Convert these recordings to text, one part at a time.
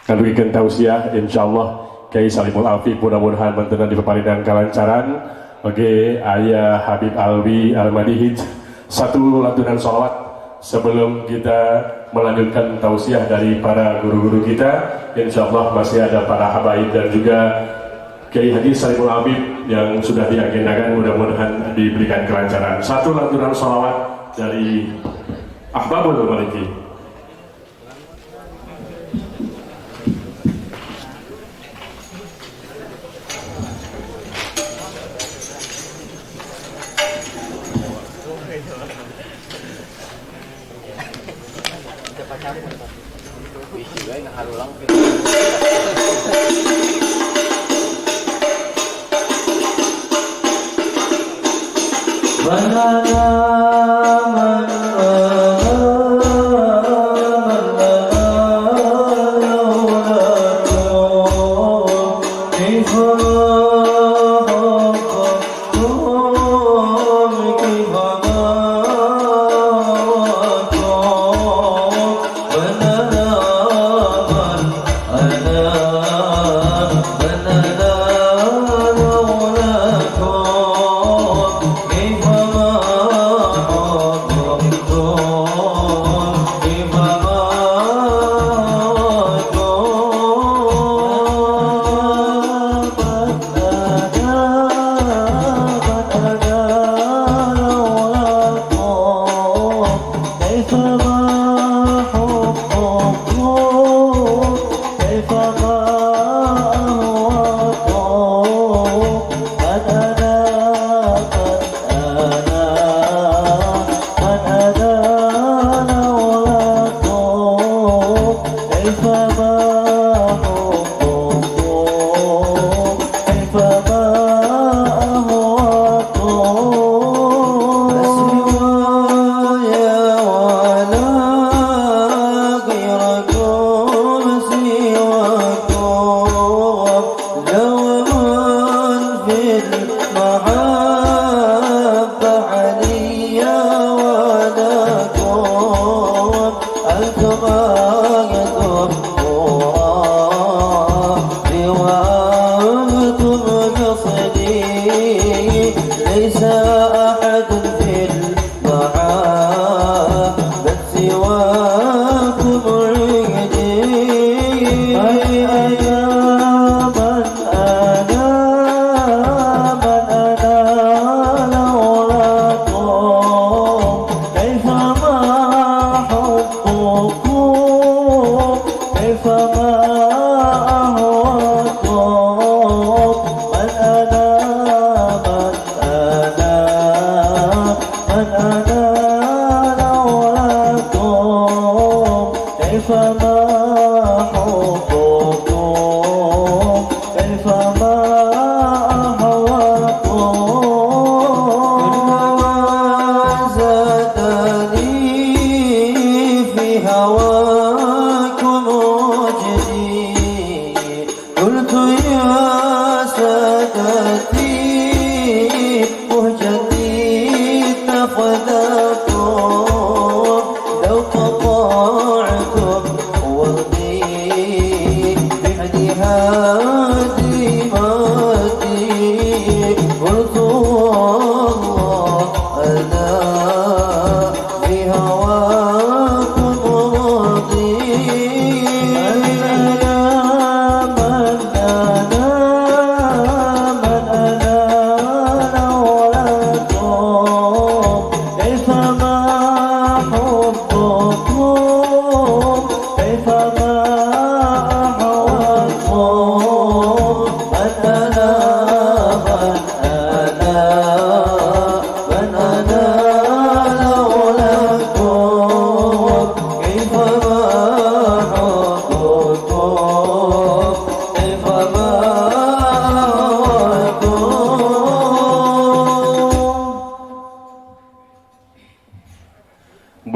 ngadugikan tausiah insyaallah Kiai Salimul Afif mudah-mudahan mantenan dipaparingan kalancaran. Oke, Ayah Habib Alwi Al-Madihij satu lantunan sholawat sebelum kita melanjutkan tausiah dari para guru-guru kita. Insyaallah masih ada para habaib dan juga Kiai Haji Salimul Afif yang sudah diagendakan, mudah-mudahan diberikan kelancaran. Satu lantunan sholawat dari Ahbabul Maliki.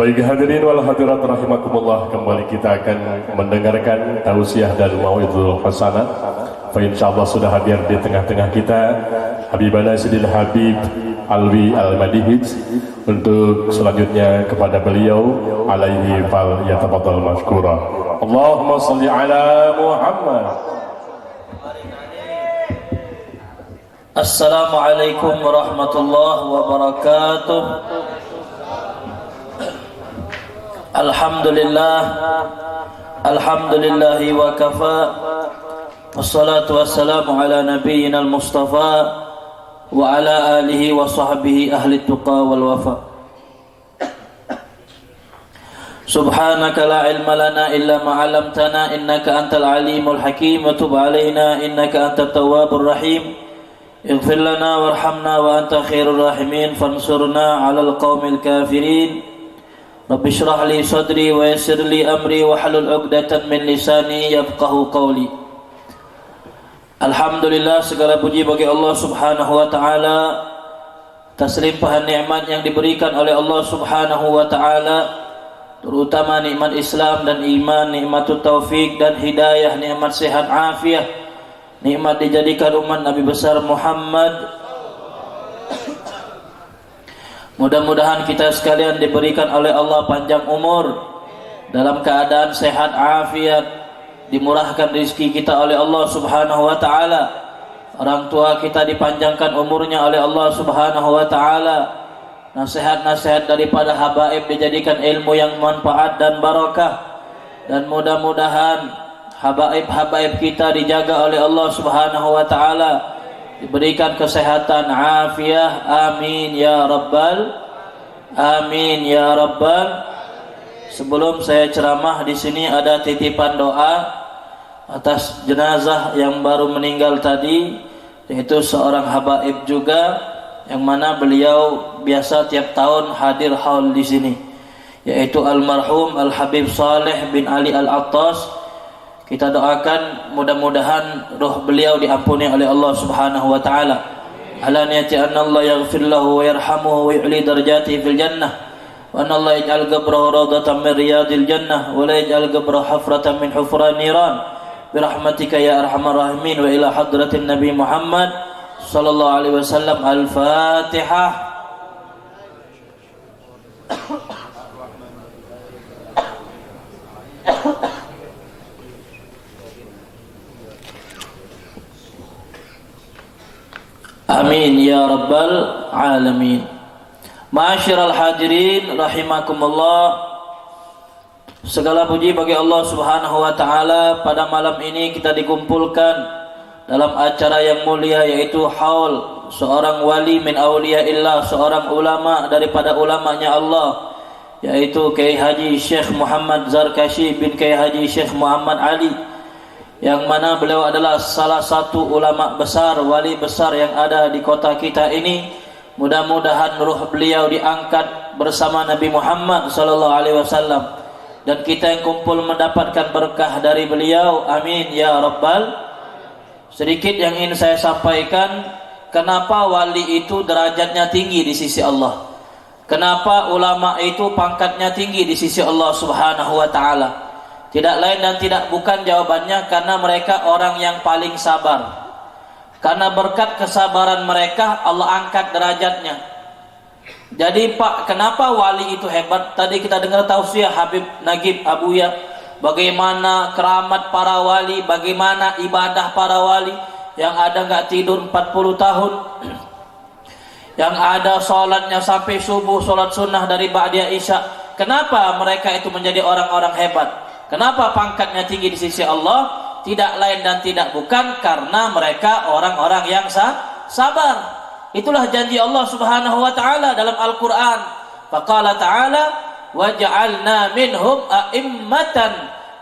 Baik hadirin wal hadirat rahimakumullah, kembali kita akan mendengarkan tausiah dan mau'idul hasanah. Fa insyaallah sudah hadir di tengah-tengah kita Habibana Sidil Habib Alwi Al-Madihij. Untuk selanjutnya kepada beliau alaihi fal yatafaddal mashkura. Allahumma salli ala Muhammad. Assalamualaikum warahmatullahi wabarakatuh. Alhamdulillah, alhamdulillahi wa kafa. Wassalatu wassalamu ala nabiyyina al-mustafa wa ala alihi wa sahbihi ahli tuqa wal wafa. Subhanaka la ilma lana illa ma 'allamtana innaka antal alimul hakim wa tub alaina innaka antat tawwabur rahim. Ighfir lana warhamna wa anta khairur rahimin fansurna 'alal qaumil kafirin. Rabbi shrah li sadri wa yassir li amri wa halul 'uqdatam min lisani yafqahu qawli. Alhamdulillah, segala puji bagi Allah Subhanahu wa taala atas limpahan nikmat yang diberikan oleh Allah Subhanahu wa taala, terutama nikmat Islam dan iman, nikmatut taufik dan hidayah, nikmat sehat afiah, nikmat dijadikan umat Nabi besar Muhammad. Mudah-mudahan kita sekalian diberikan oleh Allah panjang umur, dalam keadaan sehat afiat, dimurahkan rezeki kita oleh Allah Subhanahu wa taala. Orang tua kita dipanjangkan umurnya oleh Allah Subhanahu wa taala. Nasihat-nasihat daripada habaib dijadikan ilmu yang manfaat dan barakah. Dan mudah-mudahan habaib-habaib kita dijaga oleh Allah Subhanahu wa taala, diberikan kesehatan afiah. Amin ya rabbal amin ya rabbal. Sebelum saya ceramah di sini ada titipan doa atas jenazah yang baru meninggal tadi, yaitu seorang habaib juga, yang mana beliau biasa tiap tahun hadir haul di sini, yaitu almarhum Al Habib Saleh bin Ali Al Attas. Kita doakan mudah-mudahan roh beliau diampuni oleh Allah Subhanahu wa taala. Ala niyati anna Allah yaghfir lahu wa yarhamuhu wa yu'li darajatihi fil jannah, wa anna Allah yaj'al qabrahu rawdatan min riyadil jannah wa la yaj'al qabrahu hafratan min hufran niran birahmatika ya arhamar rahimin. Wa ila hadratin Nabi Muhammad sallallahu alaihi wasallam. Al-Fatihah. Amin ya rabbal alamin. Ma'asyiral hadirin rahimakumullah. Segala puji bagi Allah Subhanahu wa taala. Pada malam ini kita dikumpulkan dalam acara yang mulia, yaitu haul seorang wali min auliyaillah, seorang ulama daripada ulamanya Allah, yaitu Kiai Haji Syekh Muhammad Zarkashi bin Kiai Haji Syekh Muhammad Ali, yang mana beliau adalah salah satu ulama besar, wali besar yang ada di kota kita ini. Mudah-mudahan ruh beliau diangkat bersama Nabi Muhammad sallallahu alaihi wasallam, dan kita yang kumpul mendapatkan berkah dari beliau. Amin ya rabbal. Sedikit yang ingin saya sampaikan, kenapa wali itu derajatnya tinggi di sisi Allah, kenapa ulama itu pangkatnya tinggi di sisi Allah Subhanahu wa taala. Tidak lain dan tidak bukan jawabannya karena mereka orang yang paling sabar. Karena berkat kesabaran mereka Allah angkat derajatnya. Jadi Pak, kenapa wali itu hebat? Tadi kita dengar tausiah Habib Nagib Abuya, bagaimana keramat para wali, bagaimana ibadah para wali, yang ada nggak tidur 40 tahun, yang ada sholatnya sampai subuh, sholat sunnah dari ba'da isya. Kenapa mereka itu menjadi orang-orang hebat? Kenapa pangkatnya tinggi di sisi Allah? Tidak lain dan tidak bukan karena mereka orang-orang yang sabar. Itulah janji Allah Subhanahu wa taala dalam Al-Qur'an. Faqala ta'ala waja'alna minhum a'immatan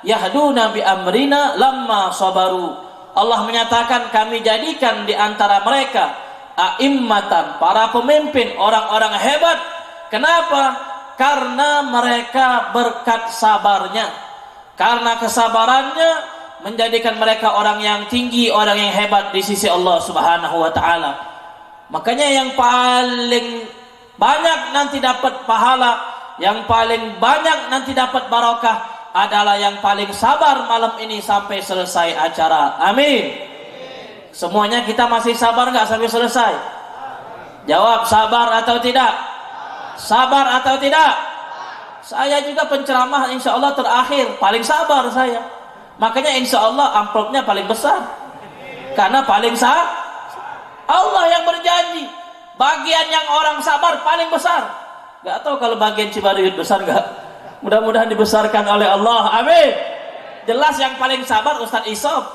yahduna bi amrina lamma sabaru. Allah menyatakan kami jadikan di antara mereka a'immatan, para pemimpin, orang-orang hebat. Kenapa? Karena mereka berkat sabarnya. Karena kesabarannya menjadikan mereka orang yang tinggi, orang yang hebat di sisi Allah Subhanahu wa taala. Makanya yang paling banyak nanti dapat pahala, yang paling banyak nanti dapat barakah adalah yang paling sabar malam ini sampai selesai acara. Amin. Semuanya kita masih sabar nggak sampai selesai? Jawab, sabar atau tidak? Sabar atau tidak? Saya juga penceramah insya Allah terakhir, paling sabar saya. Makanya insya Allah amplopnya paling besar. Karena paling Allah yang berjanji. Bagian yang orang sabar paling besar. Gak tahu kalau bagian Cibaruyut besar gak? Mudah-mudahan dibesarkan oleh Allah. Amin. Jelas yang paling sabar Ustadz Isop.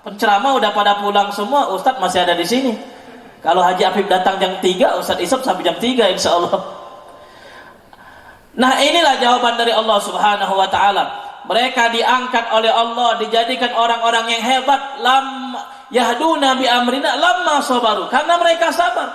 Penceramah udah pada pulang semua, Ustadz masih ada di sini. Kalau Haji Afif datang jam 3, Ustadz Isop sampai jam 3 insya Allah. Nah inilah jawaban dari Allah subhanahu wa ta'ala. Mereka diangkat oleh Allah, dijadikan orang-orang yang hebat. Lam yahduna bi amrina lamma sabaru, karena mereka sabar.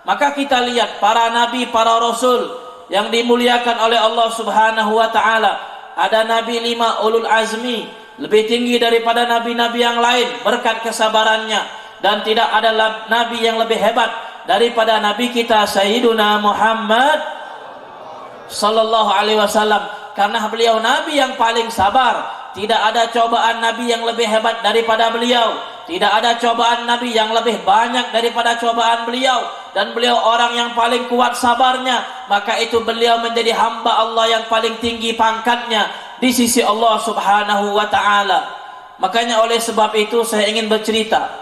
Maka kita lihat para nabi, para rasul yang dimuliakan oleh Allah subhanahu wa ta'ala. Ada nabi 5 ulul azmi, lebih tinggi daripada nabi-nabi yang lain berkat kesabarannya. Dan tidak ada nabi yang lebih hebat daripada nabi kita Sayyiduna Muhammad sallallahu alaihi wasallam, karena beliau nabi yang paling sabar. Tidak ada cobaan nabi yang lebih hebat daripada beliau. Tidak ada cobaan nabi yang lebih banyak daripada cobaan beliau. Dan beliau orang yang paling kuat sabarnya. Maka itu beliau menjadi hamba Allah yang paling tinggi pangkatnya di sisi Allah subhanahu wa ta'ala. Makanya oleh sebab itu saya ingin bercerita.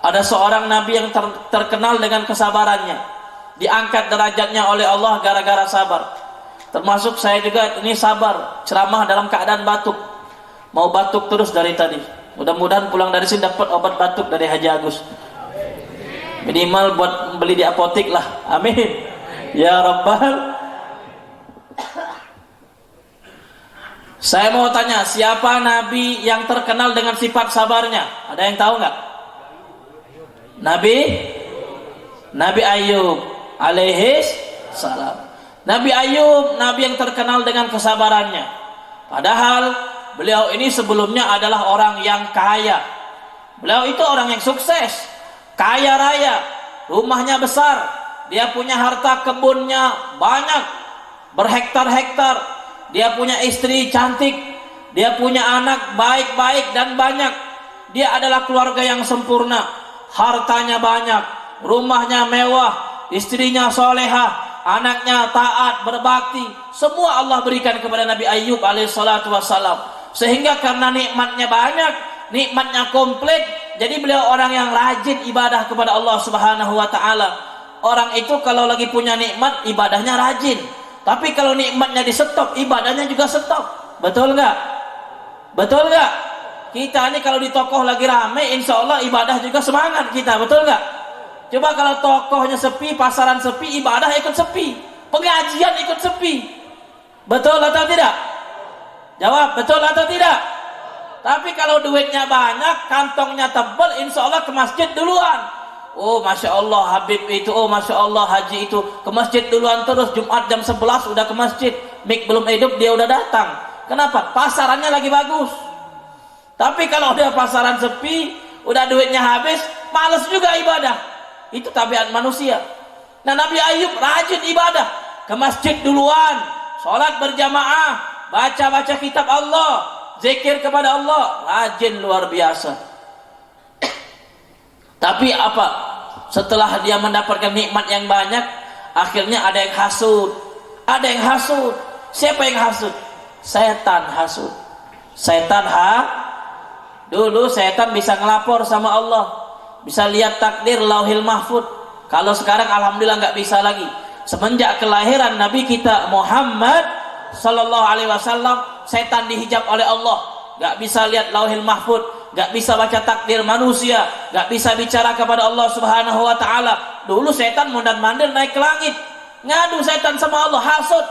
Ada seorang nabi yang terkenal dengan kesabarannya, diangkat derajatnya oleh Allah gara-gara sabar. Termasuk saya juga ini sabar, ceramah dalam keadaan batuk. Mau batuk terus dari tadi. Mudah-mudahan pulang dari sini dapat obat batuk dari Haji Agus. Minimal buat beli di apotek lah. Amin. Ya Rabbal. Saya mau tanya, siapa nabi yang terkenal dengan sifat sabarnya? Ada yang tahu nggak? Nabi Ayub alaihi salam. Nabi Ayub, nabi yang terkenal dengan kesabarannya. Padahal beliau ini sebelumnya adalah orang yang kaya. Beliau itu orang yang sukses, kaya raya, rumahnya besar, dia punya harta kebunnya banyak, berhektar-hektar, dia punya istri cantik, dia punya anak baik-baik dan banyak. Dia adalah keluarga yang sempurna, hartanya banyak, rumahnya mewah, istrinya solehah, anaknya taat, berbakti. Semua Allah berikan kepada Nabi Ayub alaihissalatu wassalam. Sehingga karena nikmatnya banyak, nikmatnya komplit, jadi beliau orang yang rajin ibadah kepada Allah subhanahu wa ta'ala. Orang itu kalau lagi punya nikmat, ibadahnya rajin. Tapi kalau nikmatnya di stop, ibadahnya juga stop. Betul nggak? Betul nggak? Kita ini kalau di tokoh lagi rame, insya Allah ibadah juga semangat kita. Betul nggak? Coba kalau tokohnya sepi, pasaran sepi, ibadah ikut sepi, pengajian ikut sepi. Betul atau tidak? Jawab, betul atau tidak? Tapi kalau duitnya banyak, kantongnya tebal, insya Allah ke masjid duluan. Oh Masya Allah Habib itu, oh Masya Allah Haji itu ke masjid duluan terus. Jumat jam 11 udah ke masjid, mik belum hidup dia udah datang. Kenapa? Pasarannya lagi bagus. Tapi kalau udah pasaran sepi, udah duitnya habis, males juga ibadah. Itu tabiat manusia. Nah Nabi Ayub rajin ibadah, ke masjid duluan, sholat berjamaah, baca-baca kitab Allah, zikir kepada Allah, rajin luar biasa. Tapi apa? Setelah dia mendapatkan nikmat yang banyak, akhirnya ada yang hasud. Ada yang hasud. Siapa yang hasud? Setan hasud. Dulu setan bisa ngelapor sama Allah, bisa lihat takdir lauhil mahfud. Kalau sekarang alhamdulillah nggak bisa lagi. Semenjak kelahiran Nabi kita Muhammad sallallahu alaihi wasallam, setan dihijab oleh Allah, nggak bisa lihat lauhil mahfud, nggak bisa baca takdir manusia, nggak bisa bicara kepada Allah subhanahu wa ta'ala. Dulu setan mondar-mandir naik ke langit, ngadu setan sama Allah, hasud.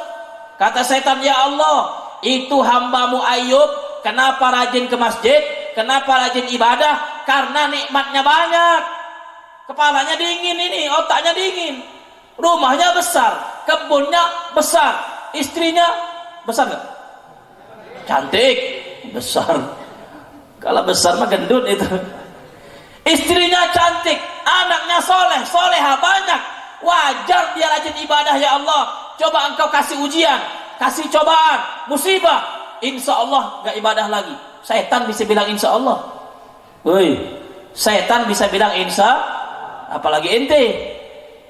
Kata setan, ya Allah, itu hambamu Ayub, kenapa rajin ke masjid, kenapa rajin ibadah? Karena nikmatnya banyak, kepalanya dingin ini, otaknya dingin, rumahnya besar, kebunnya besar, istrinya besar nggak? Cantik, besar. Kalau besar mah gendut itu. Istrinya cantik, anaknya soleh, soleha banyak. Wajar dia rajin ibadah, ya Allah. Coba engkau kasih ujian, kasih cobaan, musibah, insya Allah gak ibadah lagi. Setan bisa bilang insya Allah. Woi, setan bisa bilang insya, apalagi ente.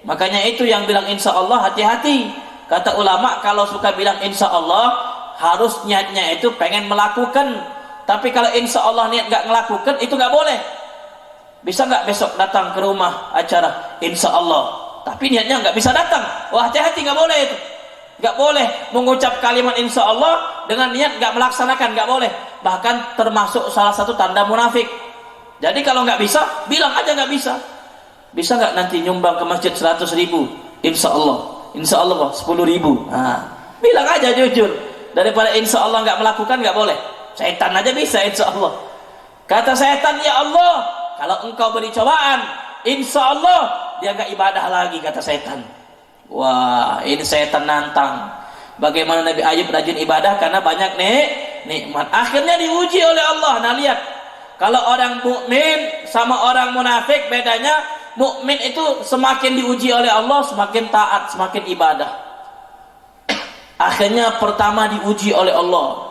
Makanya itu yang bilang insya Allah hati-hati. Kata ulama, kalau suka bilang insya Allah, harus niatnya itu pengen melakukan. Tapi kalau insya Allah niat nggak melakukan, itu nggak boleh. Bisa nggak besok datang ke rumah acara insya Allah, tapi niatnya nggak bisa datang? Wah, hati-hati, nggak boleh itu. Nggak boleh mengucap kalimat insya Allah dengan niat nggak melaksanakan, nggak boleh. Bahkan termasuk salah satu tanda munafik. Jadi kalau nggak bisa, bilang aja nggak bisa. Bisa nggak nanti nyumbang ke masjid 100.000? Insya Allah. Insya Allah 10.000. Nah, bilang aja jujur. Daripada insya Allah nggak melakukan, nggak boleh. Setan aja bisa insya Allah. Kata setan, ya Allah, kalau engkau beri cobaan, insya Allah dia nggak ibadah lagi, kata setan. Wah, ini setan nantang. Bagaimana Nabi Ayub rajin ibadah karena banyak nikmat. Akhirnya diuji oleh Allah. Nah, lihat, kalau orang mukmin sama orang munafik bedanya, mukmin itu semakin diuji oleh Allah semakin taat, semakin ibadah. Akhirnya pertama diuji oleh Allah.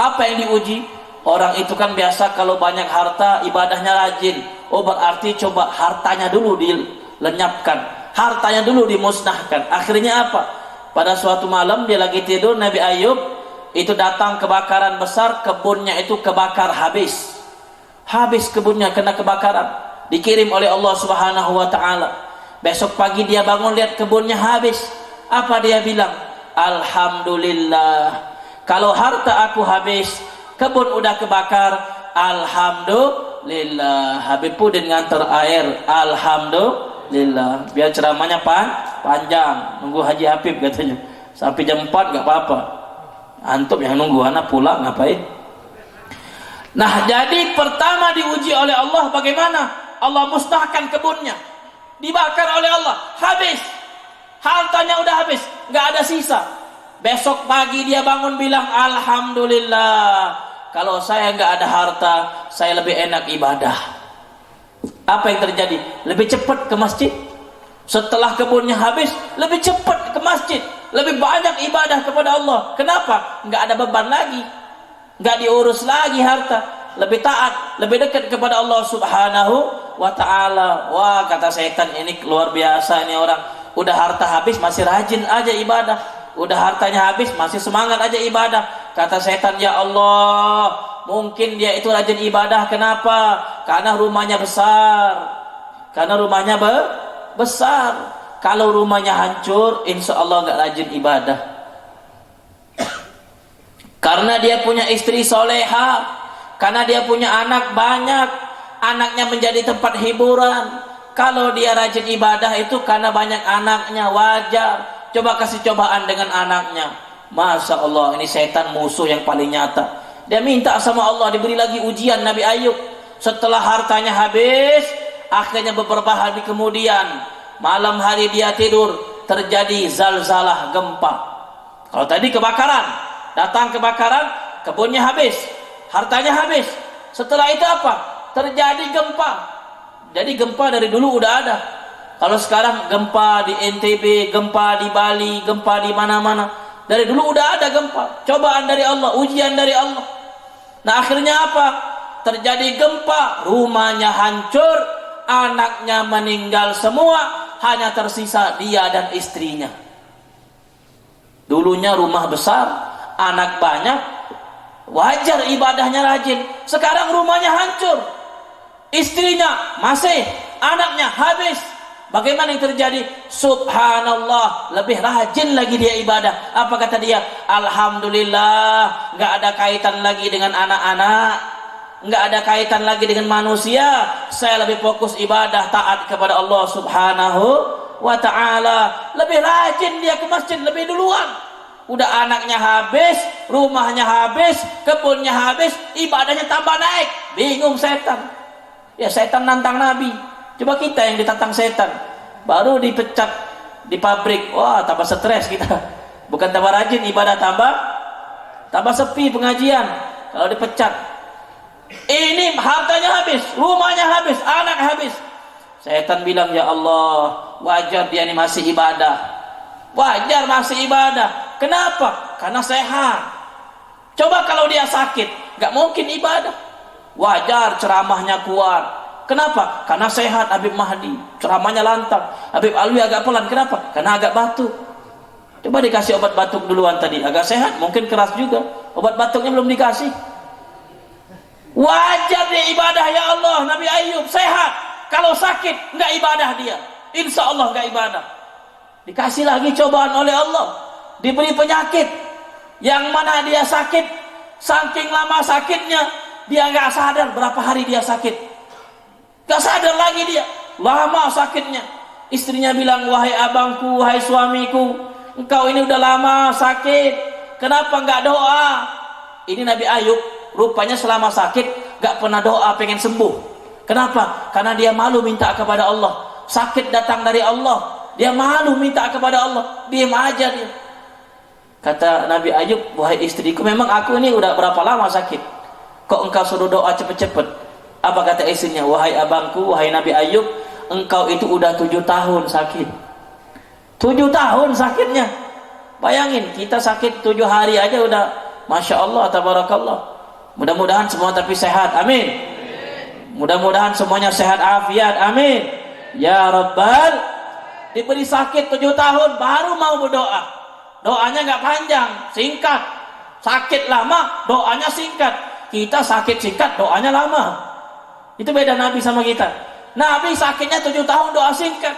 Apa yang diuji? Orang itu kan biasa kalau banyak harta ibadahnya rajin. Oh, berarti coba hartanya dulu dilenyapkan, hartanya dulu dimusnahkan. Akhirnya apa? Pada suatu malam dia lagi tidur, Nabi Ayub itu datang kebakaran besar, kebunnya itu kebakar habis. Habis kebunnya kena kebakaran. Dikirim oleh Allah Subhanahu wa taala. Besok pagi dia bangun lihat kebunnya habis. Apa dia bilang? Alhamdulillah. Kalau harta aku habis, kebun udah kebakar, alhamdulillah. Habib Pudin ngantar air, alhamdulillah. Biar ceramahnya panjang. Nunggu Haji Habib katanya. Sampai jam 4 gak apa-apa. Antum yang nunggu, anak pulang ngapain? Nah, jadi pertama diuji oleh Allah bagaimana? Allah musnahkan kebunnya, dibakar oleh Allah, habis, hartanya udah habis, nggak ada sisa. Besok pagi dia bangun bilang alhamdulillah, kalau saya nggak ada harta, saya lebih enak ibadah. Apa yang terjadi? Lebih cepat ke masjid. Setelah kebunnya habis, lebih cepat ke masjid, lebih banyak ibadah kepada Allah. Kenapa? Nggak ada beban lagi, nggak diurus lagi harta. Lebih taat, lebih dekat kepada Allah Subhanahu wa ta'ala. Wah, kata setan, ini luar biasa ini orang. Udah harta habis masih rajin aja ibadah, udah hartanya habis masih semangat aja ibadah. Kata setan, ya Allah, mungkin dia itu rajin ibadah. Kenapa? Karena rumahnya besar. Karena rumahnya besar. Kalau rumahnya hancur, insya Allah gak rajin ibadah. Karena dia punya istri soleha, karena dia punya anak banyak, anaknya menjadi tempat hiburan. Kalau dia rajin ibadah itu karena banyak anaknya, wajar. Coba kasih cobaan dengan anaknya. Masya Allah, ini setan musuh yang paling nyata. Dia minta sama Allah diberi lagi ujian. Nabi Ayub setelah hartanya habis, akhirnya beberapa hari kemudian, malam hari dia tidur, terjadi zalzalah, gempa. Kalau tadi kebakaran, datang kebakaran, kebunnya habis, hartanya habis. Setelah itu apa? Terjadi gempa. Jadi gempa dari dulu udah ada. Kalau sekarang gempa di NTB, gempa di Bali, gempa di mana-mana, dari dulu udah ada gempa. Cobaan dari Allah, ujian dari Allah. Nah, akhirnya apa? Terjadi gempa, rumahnya hancur, anaknya meninggal semua, hanya tersisa dia dan istrinya. Dulunya rumah besar, anak banyak, wajar ibadahnya rajin. Sekarang rumahnya hancur, istrinya masih, anaknya habis. Bagaimana yang terjadi? Subhanallah, lebih rajin lagi dia ibadah. Apa kata dia? Alhamdulillah, nggak ada kaitan lagi dengan anak-anak, nggak ada kaitan lagi dengan manusia. Saya lebih fokus ibadah, taat kepada Allah Subhanahu wa ta'ala. Lebih rajin dia ke masjid lebih duluan. Udah anaknya habis, rumahnya habis, kebunnya habis, ibadahnya tambah naik. Bingung setan. Ya, setan nantang Nabi. Coba kita yang ditantang setan, baru dipecat di pabrik, wah tambah stres kita. Bukan tambah rajin ibadah, tambah sepi pengajian kalau dipecat. Ini hartanya habis, rumahnya habis, anak habis. Setan bilang, ya Allah, wajar dia ini masih ibadah. Wajar masih ibadah. Kenapa? Karena sehat. Coba kalau dia sakit, gak mungkin ibadah. Wajar ceramahnya kuat. Kenapa? Karena sehat. Habib Mahdi ceramahnya lantang. Habib Alwi agak pelan. Kenapa? Karena agak batuk. Coba dikasih obat batuk duluan tadi, agak sehat, mungkin keras juga. Obat batuknya belum dikasih. Wajar dia ibadah ya Allah. Nabi Ayub sehat. Kalau sakit nggak ibadah dia, insya Allah nggak ibadah. Dikasih lagi cobaan oleh Allah, diberi penyakit, yang mana dia sakit, saking lama sakitnya dia nggak sadar berapa hari dia sakit, nggak sadar lagi dia, lama sakitnya. Istrinya bilang, wahai abangku, wahai suamiku, engkau ini udah lama sakit, kenapa nggak doa? Ini Nabi Ayub rupanya selama sakit nggak pernah doa pengen sembuh. Kenapa? Karena dia malu minta kepada Allah. Sakit datang dari Allah, dia malu minta kepada Allah, diam aja dia. Kata Nabi Ayub, wahai istriku, memang aku ini udah berapa lama sakit, kok engkau suruh doa cepet-cepet? Apa kata istrinya? Wahai abangku, wahai Nabi Ayub, engkau itu udah 7 tahun sakit. 7 tahun sakitnya. Bayangin, kita sakit 7 hari aja udah Masya Allah, tabarakallah. Mudah-mudahan semua tapi sehat, amin. Mudah-mudahan semuanya sehat afiat, amin. Ya Rabbal, diberi sakit 7 tahun baru mau berdoa. Doanya nggak panjang, singkat. Sakit lama, doanya singkat. Kita sakit singkat, doanya lama. Itu beda Nabi sama kita. Nabi sakitnya 7 tahun, doa singkat.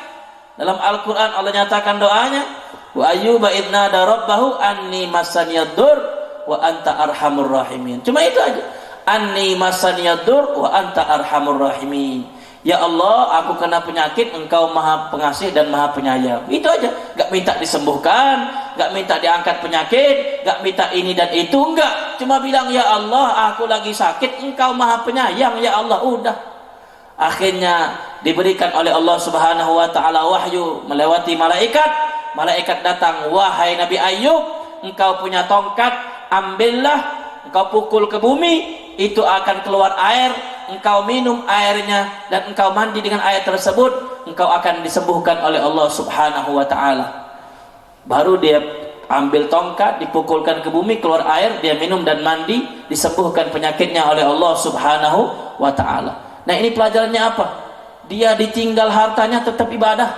Dalam Al-Quran Allah nyatakan doanya, wa ayyuba idna da rabbahu anni masaniyaddur wa anta arhamur rahimin. Cuma itu aja. Anni masaniyaddur wa anta arhamur rahimin. Ya Allah, aku kena penyakit, engkau maha pengasih dan maha penyayang. Itu aja. Gak minta disembuhkan, gak minta diangkat penyakit, gak minta ini dan itu, enggak. Cuma bilang, ya Allah, aku lagi sakit, engkau maha penyayang, ya Allah. Udah. Akhirnya diberikan oleh Allah Subhanahu wa ta'ala wahyu melewati malaikat. Malaikat datang, wahai Nabi Ayub, engkau punya tongkat, ambillah, engkau pukul ke bumi, itu akan keluar air, engkau minum airnya dan engkau mandi dengan air tersebut, engkau akan disembuhkan oleh Allah Subhanahu wa ta'ala. Baru dia ambil tongkat, dipukulkan ke bumi, keluar air, dia minum dan mandi, disembuhkan penyakitnya oleh Allah Subhanahu wa ta'ala. Nah, ini pelajarannya apa? Dia ditinggal hartanya tetap ibadah,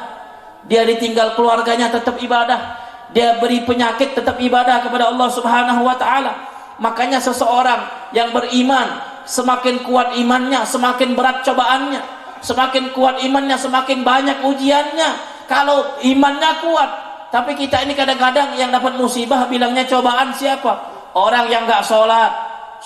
dia ditinggal keluarganya tetap ibadah, dia beri penyakit tetap ibadah kepada Allah Subhanahu wa ta'ala. Makanya seseorang yang beriman, semakin kuat imannya, semakin berat cobaannya. Semakin kuat imannya, semakin banyak ujiannya. Kalau imannya kuat, tapi kita ini kadang-kadang yang dapat musibah bilangnya cobaan siapa? Orang yang gak sholat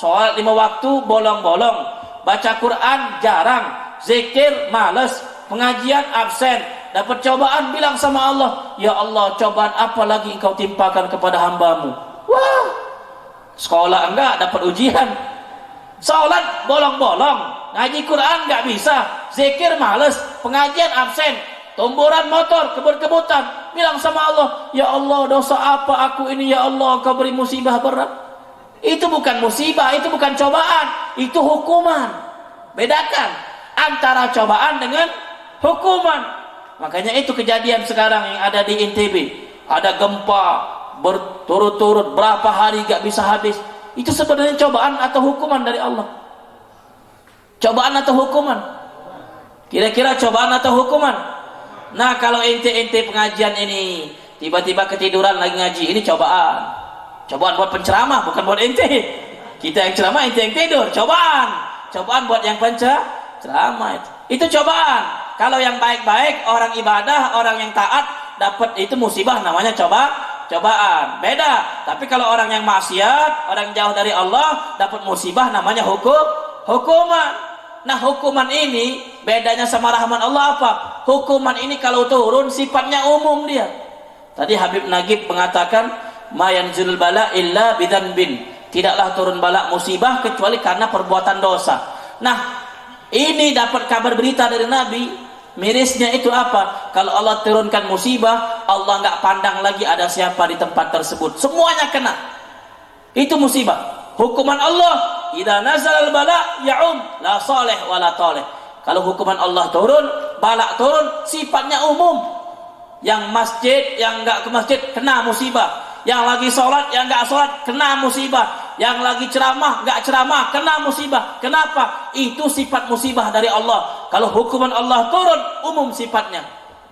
5 waktu bolong-bolong, baca Quran jarang, zikir males, pengajian absen. Dapat cobaan bilang sama Allah, ya Allah, cobaan apa lagi engkau timpakan kepada hambamu? Wah, sekolah enggak, dapat ujian. Salat bolong-bolong, ngaji Quran enggak bisa, zikir males, pengajian absen, tumburan motor, kebut-kebutan. Bilang sama Allah, ya Allah, dosa apa aku ini, ya Allah, kau beri musibah berat. Itu bukan musibah, itu bukan cobaan, itu hukuman. Bedakan antara cobaan dengan hukuman. Makanya itu kejadian sekarang yang ada di NTB, ada gempa berturut-turut berapa hari gak bisa habis. Itu sebenarnya cobaan atau hukuman dari Allah? Cobaan atau hukuman? Kira-kira cobaan atau hukuman? Nah, kalau ente pengajian ini tiba-tiba ketiduran lagi ngaji, ini cobaan. Cobaan buat penceramah, bukan buat ente. Kita yang ceramah, ente yang tidur. Cobaan buat yang penceramah. Itu cobaan. Kalau yang baik-baik, orang ibadah, orang yang taat, dapat itu musibah, namanya cobaan. Beda. Tapi kalau orang yang maksiat, orang jauh dari Allah, dapat musibah, namanya hukuman. Nah, hukuman ini bedanya sama rahman Allah apa? Hukuman ini kalau turun sifatnya umum dia. Tadi Habib Nagib mengatakan, ma yanzilul bala illa bidzanbin. Tidaklah turun bala musibah kecuali karena perbuatan dosa. Nah, ini dapat kabar berita dari Nabi. Mirisnya itu apa? Kalau Allah turunkan musibah, Allah nggak pandang lagi ada siapa di tempat tersebut, semuanya kena. Itu musibah. Hukuman Allah, idza nazal bala ya'um la salih wa la talih. Kalau hukuman Allah turun, bala turun, sifatnya umum. Yang masjid, yang nggak ke masjid kena musibah. Yang lagi sholat, yang nggak sholat kena musibah. Yang lagi ceramah, nggak ceramah kena musibah. Kenapa? Itu sifat musibah dari Allah. Kalau hukuman Allah turun, umum sifatnya.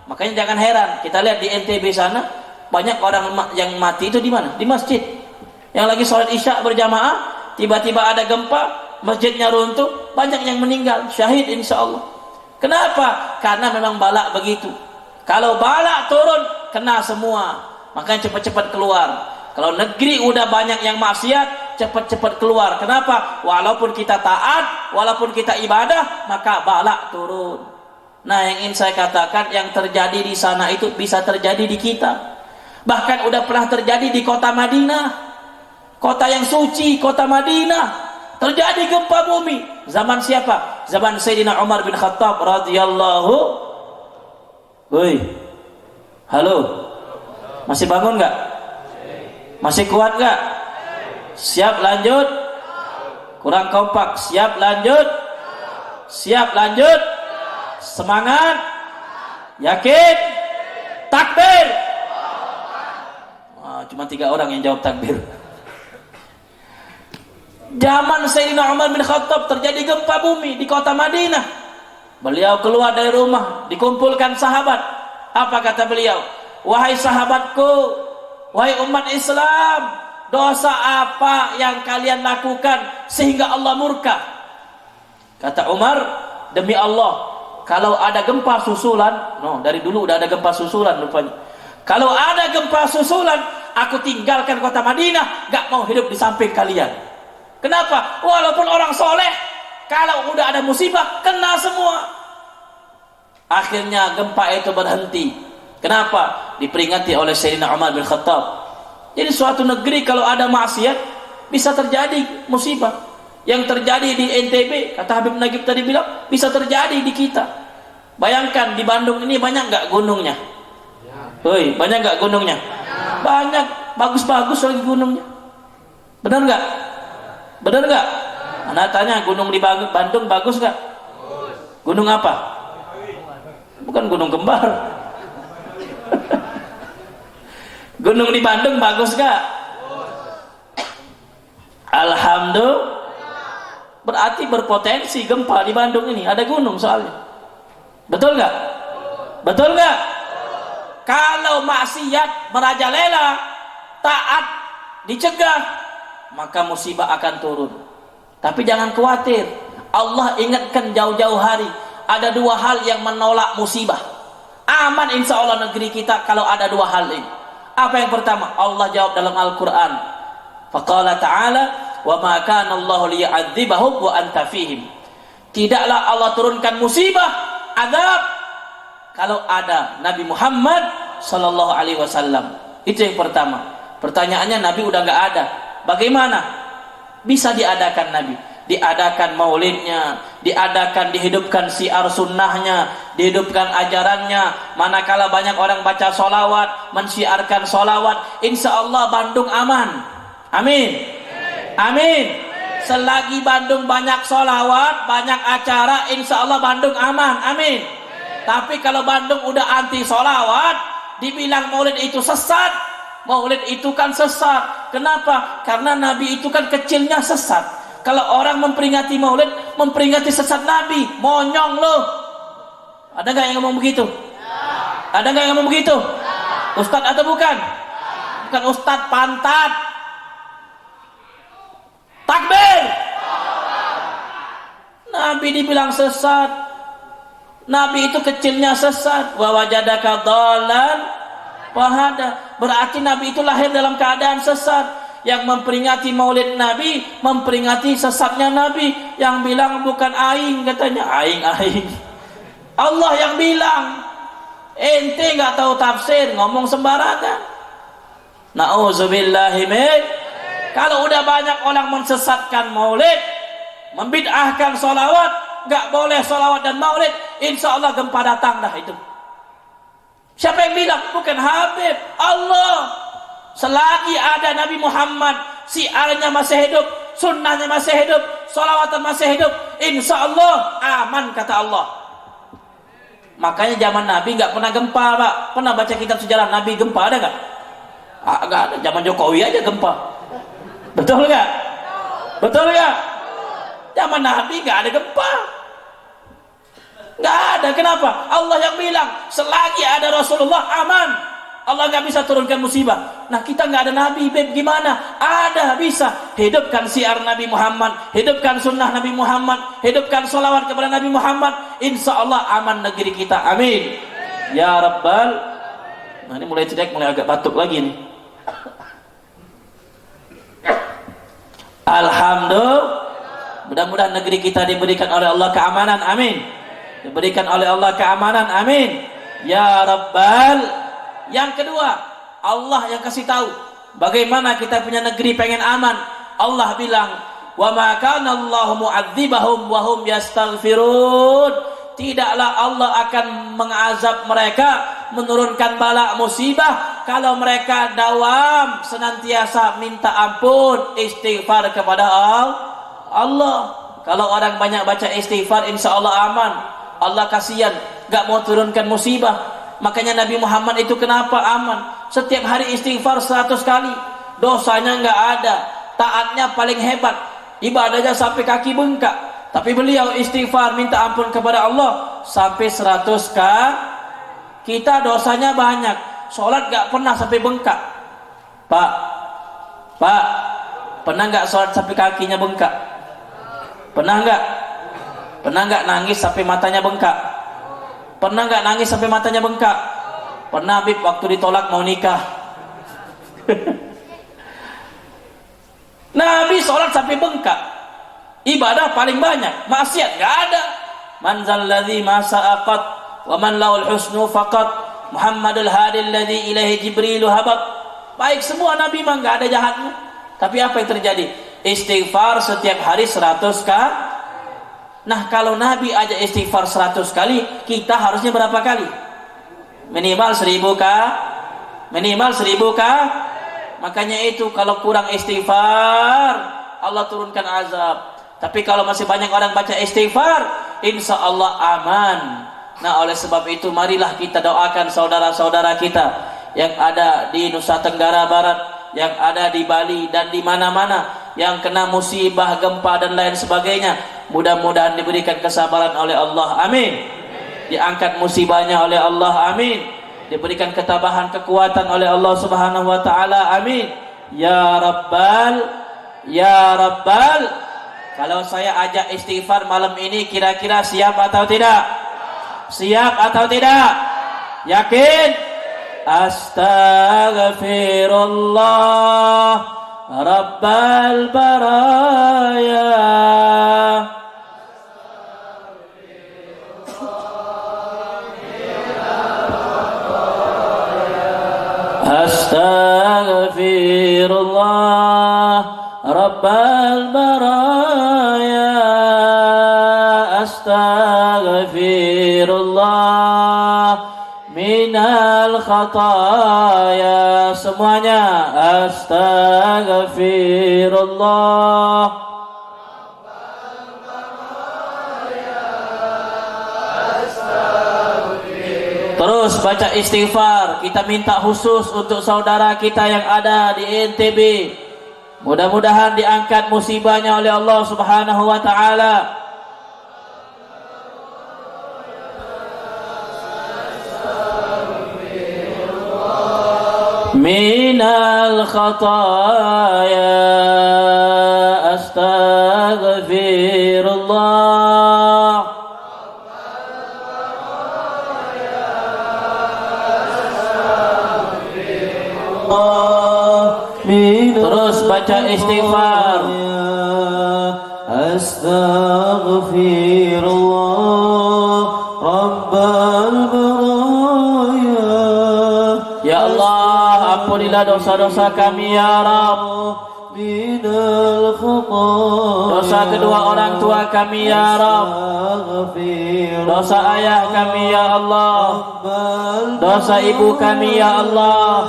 Makanya jangan heran, kita lihat di NTB sana, banyak orang yang mati itu di mana? Di masjid. Yang lagi sholat isya berjamaah, tiba-tiba ada gempa, masjidnya runtuh, banyak yang meninggal, syahid insya Allah. Kenapa? Karena memang balak begitu. Kalau balak turun, kena semua. Makanya cepat-cepat keluar. Kalau negeri udah banyak yang maksiat, cepat-cepat keluar. Kenapa? Walaupun kita taat, walaupun kita ibadah, maka balak turun. Nah, yang ingin saya katakan, yang terjadi di sana itu bisa terjadi di kita. Bahkan udah pernah terjadi di kota Madinah. Kota yang suci, kota Madinah, terjadi gempa bumi. Zaman siapa? Zaman Sayyidina Umar bin Khattab radhiyallahu. Woi, halo, masih bangun nggak? Masih kuat nggak? Siap lanjut? Kurang kompak. Siap lanjut? Siap lanjut? Semangat? Yakin? Takbir? Cuma 3 orang yang jawab takbir. Zaman Sayyidina Umar bin Khattab terjadi gempa bumi di kota Madinah. Beliau keluar dari rumah, dikumpulkan sahabat. Apa kata beliau? Wahai sahabatku, wahai umat Islam, dosa apa yang kalian lakukan sehingga Allah murka? Kata Umar, demi Allah, kalau ada gempa susulan, dari dulu udah ada gempa susulan rupanya. Kalau ada gempa susulan, aku tinggalkan kota Madinah, gak mau hidup di samping kalian. Kenapa? Walaupun orang soleh, kalau udah ada musibah, kena semua. Akhirnya gempa itu berhenti. Kenapa? Diperingati oleh Sayyidina Umar bin Khattab. Jadi suatu negeri kalau ada maksiat, bisa terjadi musibah. Yang terjadi di NTB, kata Habib Nagib tadi bilang, bisa terjadi di kita. Bayangkan di Bandung ini banyak gak gunungnya? Hoi, banyak gak gunungnya? Banyak, bagus-bagus lagi gunungnya. Benar gak? Benar nggak? Anda tanya, gunung di Bandung bagus nggak? Gunung apa? Bukan gunung kembar. Gunung di Bandung bagus nggak? Alhamdulillah. Berarti berpotensi gempa di Bandung ini. Ada gunung soalnya. Betul nggak? Betul nggak? Kalau maksiat merajalela, taat dicegah, maka musibah akan turun. Tapi jangan khawatir, Allah ingatkan jauh-jauh hari, ada 2 hal yang menolak musibah. Aman insya Allah negeri kita kalau ada 2 hal ini. Apa yang pertama? Allah jawab dalam Al-Quran, faqala ta'ala, wa ma kana Allahu liya'adzibahum wa anta fihim. Tidaklah Allah turunkan musibah, azab, kalau ada Nabi Muhammad sallallahu alaihi wasallam. Itu yang pertama. Pertanyaannya, Nabi udah nggak ada, bagaimana bisa diadakan Nabi? Diadakan maulidnya, dihidupkan syiar sunnahnya, dihidupkan ajarannya. Manakala banyak orang baca solawat, mensyiarkan solawat, insya Allah Bandung aman. Amin. Amin. Selagi Bandung banyak solawat, banyak acara, insya Allah Bandung aman. Amin. Tapi kalau Bandung udah anti solawat, dibilang maulid itu sesat, maulid itu kan sesat. Kenapa? Karena Nabi itu kan kecilnya sesat. Kalau orang memperingati maulid, memperingati sesat Nabi, monyong loh. Ada nggak yang ngomong begitu? Ada nggak yang ngomong begitu? Ustadz atau bukan? Bukan ustadz, pantat. Takbir. Nabi dibilang sesat. Nabi itu kecilnya sesat. Wa wajadaka dhalan fahada. Berarti Nabi itu lahir dalam keadaan sesat. Yang memperingati maulid Nabi, memperingati sesatnya Nabi. Yang bilang bukan aing, katanya aing. Allah yang bilang. Ente nggak tahu tafsir, ngomong sembarangan. Na'udzubillahi min. Kalau udah banyak orang mensesatkan maulid, membid'ahkan solawat, nggak boleh solawat dan maulid, insya Allah gempa datang dah itu. Siapa yang bilang? Bukan Habib, Allah. Selagi ada Nabi Muhammad, syiarnya masih hidup, sunnahnya masih hidup, solawatan masih hidup, insya Allah aman, kata Allah. Makanya zaman Nabi nggak pernah gempa, Pak. Pernah baca kitab sejarah Nabi gempa, ada nggak? Nggak ada. Zaman Jokowi aja gempa. Betul nggak? Betul nggak? Zaman Nabi nggak ada gempa. Nggak ada. Kenapa? Allah yang bilang selagi ada Rasulullah aman. Allah nggak bisa turunkan musibah. Nah kita nggak ada nabi, beb, gimana? Ada, bisa. Hidupkan syiar Nabi Muhammad, hidupkan sunnah Nabi Muhammad, hidupkan sholawat kepada Nabi Muhammad. Insya Allah aman negeri kita. Amin. Ya Rabbal. Nah ini mulai cedek, mulai agak batuk lagi nih. Alhamdulillah. Mudah-mudahan negeri kita diberikan oleh Allah keamanan. Amin. Diberikan oleh Allah keamanan. Amin. Ya Rabbal. Yang kedua, Allah yang kasih tahu bagaimana kita punya negeri pengen aman. Allah bilang, "Wa ma kana Allahu mu'adzibahum wa hum yastaghfirun." Tidaklah Allah akan mengazab mereka, menurunkan bala musibah kalau mereka dawam senantiasa minta ampun, istighfar kepada Allah. Kalau orang banyak baca istighfar, insya Allah aman. Allah kasihan, gak mau turunkan musibah. Makanya Nabi Muhammad itu kenapa aman? Setiap hari istighfar 100 kali. Dosanya nggak ada. Taatnya paling hebat. Ibadahnya sampai kaki bengkak. Tapi beliau istighfar minta ampun kepada Allah sampai 100 kali. Kita dosanya banyak. Sholat nggak pernah sampai bengkak. Pak, pernah nggak sholat sampai kakinya bengkak? Pernah nggak? Pernah nggak nangis sampai matanya bengkak? Pernah nggak nangis sampai matanya bengkak? Pernah, Habib, waktu ditolak mau nikah. Nabi sholat sampai bengkak. Ibadah paling banyak, maksiat nggak ada. Man zalladzi ma sa'aqat wa man lahul husnu faqat. Muhammadul hadi alladzi ilaihi jibrilu habat. Baik semua Nabi mah nggak ada jahatnya. Tapi apa yang terjadi? Istighfar setiap hari 100 kali. Nah kalau Nabi aja istighfar 100 kali, kita harusnya berapa kali? Minimal 1000 kah? Minimal 1000 kah? Makanya itu kalau kurang istighfar, Allah turunkan azab. Tapi kalau masih banyak orang baca istighfar, insya Allah aman. Nah oleh sebab itu marilah kita doakan saudara-saudara kita yang ada di Nusa Tenggara Barat, yang ada di Bali dan di mana-mana, yang kena musibah, gempa dan lain sebagainya. Mudah-mudahan diberikan kesabaran oleh Allah. Amin. Diangkat musibahnya oleh Allah. Amin. Diberikan ketabahan, kekuatan oleh Allah Subhanahu wa taala. Amin. Ya Rabbal. Ya Rabbal. Kalau saya ajak istighfar malam ini, kira-kira siap atau tidak? Siap atau tidak? Yakin? Astaghfirullah Rabbal baraya. Astaghfirullah Rabbal baraya. Astaghfirullah minal khataya. Semuanya astaghfirullah. Terus baca istighfar. Kita minta khusus untuk saudara kita yang ada di NTB. Mudah-mudahan diangkat musibahnya oleh Allah Subhanahu wa taala. Minal khataya. Astaghfirullah. Terus baca istighfar. Astaghfirullah Rabbal baraya. Ya Allah, ampunilah dosa-dosa kami ya Rabb. Dosa kedua orang tua kami ya Rabb. Dosa ayah kami ya Allah. Dosa ibu kami ya Allah.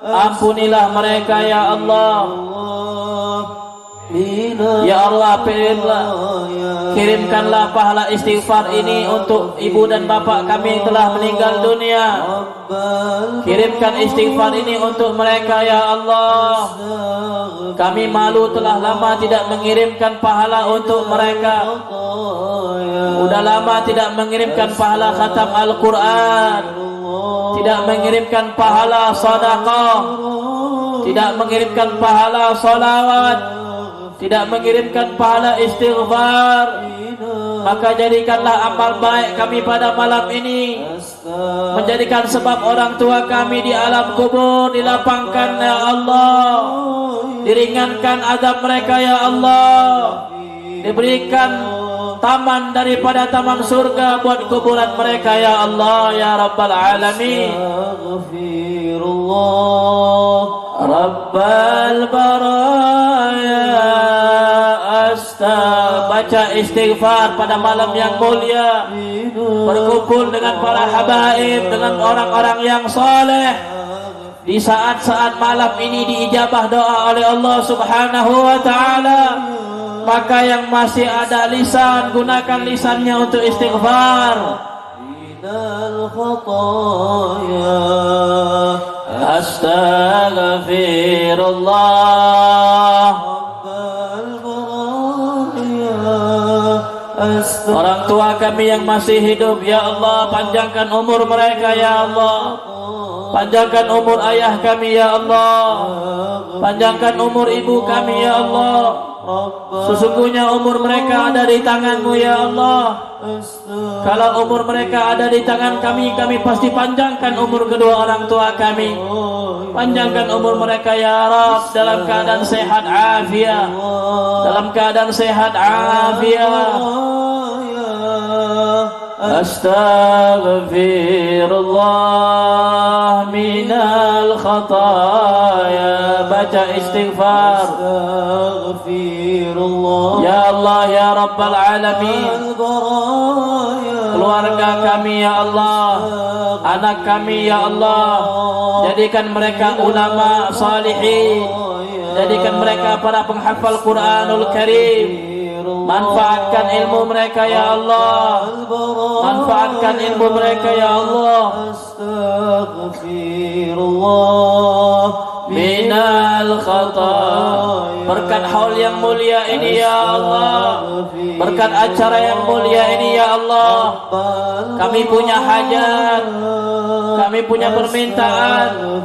Ampunilah mereka ya Allah. Ya Allah, kirimkanlah pahala istighfar ini untuk ibu dan bapak kami yang telah meninggal dunia. Kirimkan istighfar ini untuk mereka ya Allah. Kami malu telah lama tidak mengirimkan pahala untuk mereka. Sudah lama tidak mengirimkan pahala khatam Al-Quran, tidak mengirimkan pahala sedekah, tidak mengirimkan pahala salawat, tidak mengirimkan pahala istighfar. Maka jadikanlah amal baik kami pada malam ini menjadikan sebab orang tua kami di alam kubur dilapangkan ya Allah, diringankan azab mereka ya Allah, diberikan taman daripada taman surga buat kuburan mereka ya Allah ya Rabbal Alamin. Rabbal Baraya baca istighfar pada malam yang mulia, berkumpul dengan para habaib, dengan orang-orang yang saleh. Di saat-saat malam ini diijabah doa oleh Allah Subhanahu wa taala. Maka yang masih ada lisan, gunakan lisannya untuk istighfar. Astaghfirullah. Orang tua kami yang masih hidup ya Allah, panjangkan umur mereka ya Allah. Panjangkan umur ayah kami ya Allah. Panjangkan umur ibu kami ya Allah. Sesungguhnya umur mereka ada di tangan-Mu ya Allah. Kalau umur mereka ada di tangan kami, kami pasti panjangkan umur kedua orang tua kami. Panjangkan umur mereka ya Rabb dalam keadaan sehat afiat. Dalam keadaan sehat afiat. Astaghfirullah minal khataya. Baca istighfar. Ya Allah ya Rabbal Alamin. Keluarga kami ya Allah, anak kami ya Allah, jadikan mereka ulama salihin, jadikan mereka para penghafal Quranul Karim. Manfaatkan ilmu mereka ya Allah, manfaatkan ilmu mereka ya Allah. Astaghfirullah minal khata. Berkat haul yang mulia ini ya Allah, berkat acara yang mulia ini ya Allah, kami punya hajat, kami punya permintaan.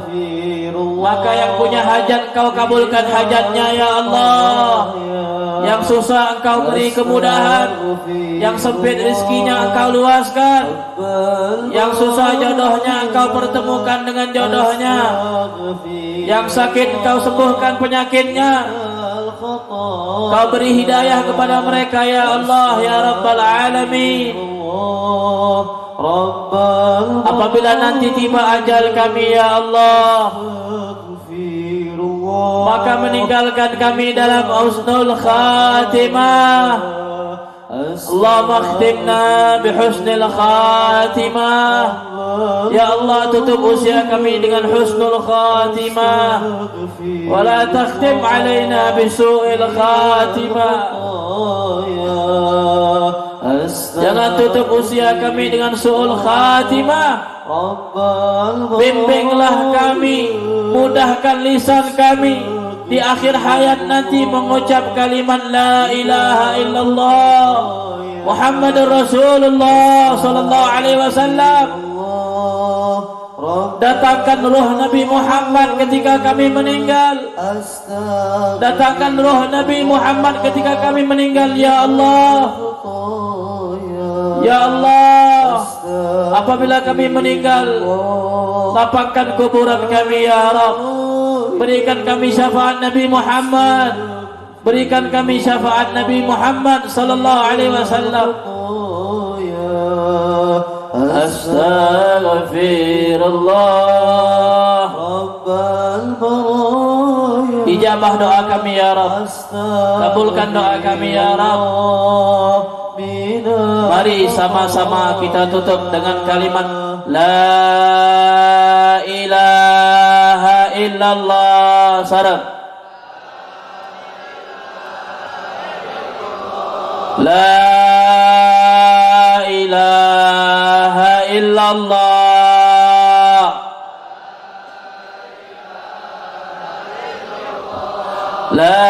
Maka yang punya hajat Kau kabulkan hajatnya ya Allah. Yang susah Engkau beri kemudahan, yang sempit rezekinya Engkau luaskan, yang susah jodohnya Engkau pertemukan dengan jodohnya, yang sakit Engkau sembuhkan penyakitnya. Kau beri hidayah kepada mereka ya Allah ya Rabbal Alamin. Apabila nanti tiba ajal kami ya Allah, maka meninggalkan kami dalam husnul khatimah. Allahumma akhtimna bihusnil khatimah. Ya Allah, tutup usia kami dengan husnul khatimah. Wa la takhtim alaina bisu'il khatimah. Jangan tutup usia kami dengan su'ul khatimah. Bimbinglah kami, mudahkan lisan kami di akhir hayat nanti mengucap kalimat la ilaha illallah Muhammadur Rasulullah sallallahu alaihi wasallam. Datangkan ruh Nabi Muhammad ketika kami meninggal. Datangkan ruh Nabi Muhammad ketika kami meninggal ya Allah. Ya Allah, apabila kami meninggal, lapangkan kuburan kami ya Rabb. Berikan kami syafaat Nabi Muhammad. Berikan kami syafaat Nabi Muhammad sallallahu alaihi wasallam. Astaghfirullah. Ijabah doa kami ya Rabb. Kabulkan doa kami ya Rabb. Mari sama-sama kita tutup dengan kalimat la ilaha illallah. Sarang la ilaha illallah. La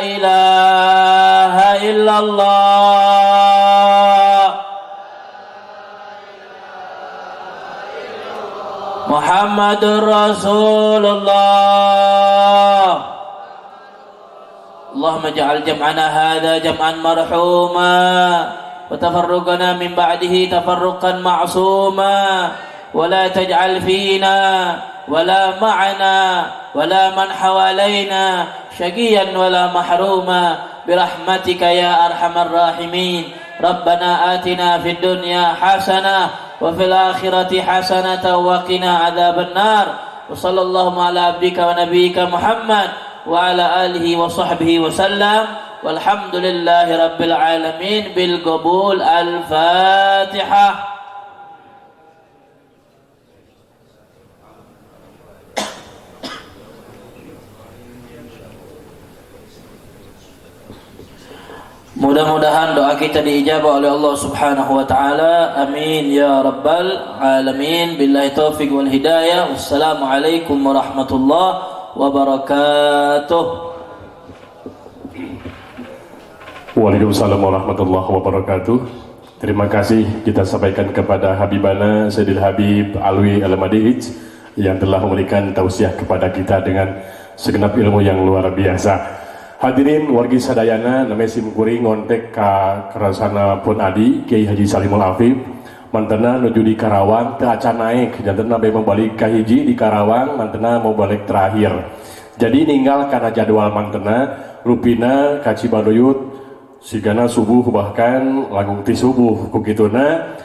ilaha illallah. Muhammadur Rasulullah. اللهم اجعل جمعنا هذا جمعا مرحوما وتفرقنا من بعده تفرقا معصوما ولا تجعل فينا ولا معنا ولا من حوالينا شقيا ولا محروما برحمتك يا أرحم الراحمين ربنا آتنا في الدنيا حسنة وفي الآخرة حسنة وقنا عذاب النار وصلى الله على عبدك ونبيك محمد وعلى آله وصحبه وسلم والحمد لله رب العالمين بالقبول. الفاتحة. Mudah-mudahan doa kita diijabah oleh Allah Subhanahu wa taala. Amin ya rabbal alamin. Billahi taufiq wal hidayah. Wassalamualaikum warahmatullahi wabarakatuh. Waalaikumsalam warahmatullahi wabarakatuh. Terima kasih kita sampaikan kepada Habibana Sayyidil Habib Alwi Al-Madihij yang telah memberikan tausiah kepada kita dengan segenap ilmu yang luar biasa. Hadirin wargi sadayana namanya simkuring ngontek ka kerasana pun adi Kiai Haji Salimul Afif mantena nuju di Karawang teu acan naik jantena bae mau balik ka hiji di Karawang mantena mau balik terakhir. Jadi ninggal karena jadwal mantena rupina ka Cibadoyut sigana subuh bahkan lagung ti subuh kukituna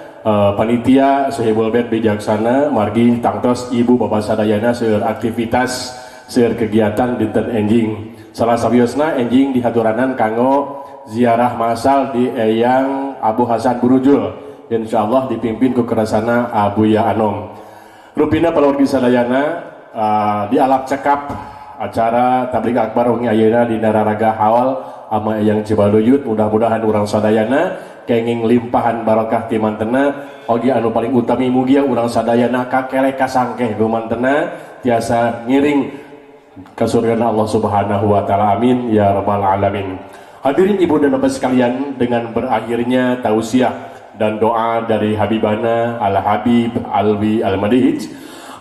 panitia Sohibul Bait bijaksana margi tangtos ibu bapak sadayana seueur aktivitas seueur kegiatan dinten enjing. Salah sabiosna enjing di haturanan kanggo ziarah masal di Eyang Abu Hasan Burujul. Insyaallah dipimpin ku kerasana Abuya Anom. Rupina paluargi sadayana di alap cekap acara tabligh akbar wengi ayeuna di Nararaga Hawal ama Eyang Cibadoyut. Mudah-mudahan urang sadayana kenging limpahan barokah ti mantena oge anu paling utami mugia urang sadayana kakele kasangkeh nu mantena tiasa ngiring ka surga Allah Subhanahu wa taala. Amin ya rabbal alamin. Hadirin ibu dan bapak sekalian, dengan berakhirnya tausiah dan doa dari Habibana Al-Habib Alwi Al-Madihij,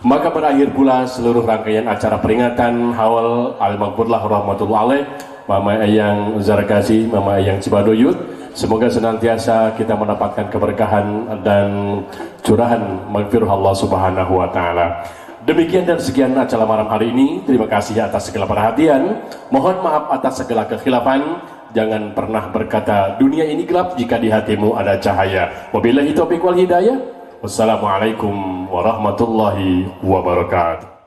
maka berakhir pula seluruh rangkaian acara peringatan Haul Al-Maghfurlah rahmatullah alaih Mama Eyang Zarkasi, Mama Eyang Cibadoyut. Semoga senantiasa kita mendapatkan keberkahan dan curahan maghfirah Allah Subhanahu wa taala. Demikian dan sekian acara malam hari ini. Terima kasih atas segala perhatian. Mohon maaf atas segala kekhilafan. Jangan pernah berkata dunia ini gelap jika di hatimu ada cahaya. Wabillahi taufiq wal hidayah. Wassalamualaikum warahmatullahi wabarakatuh.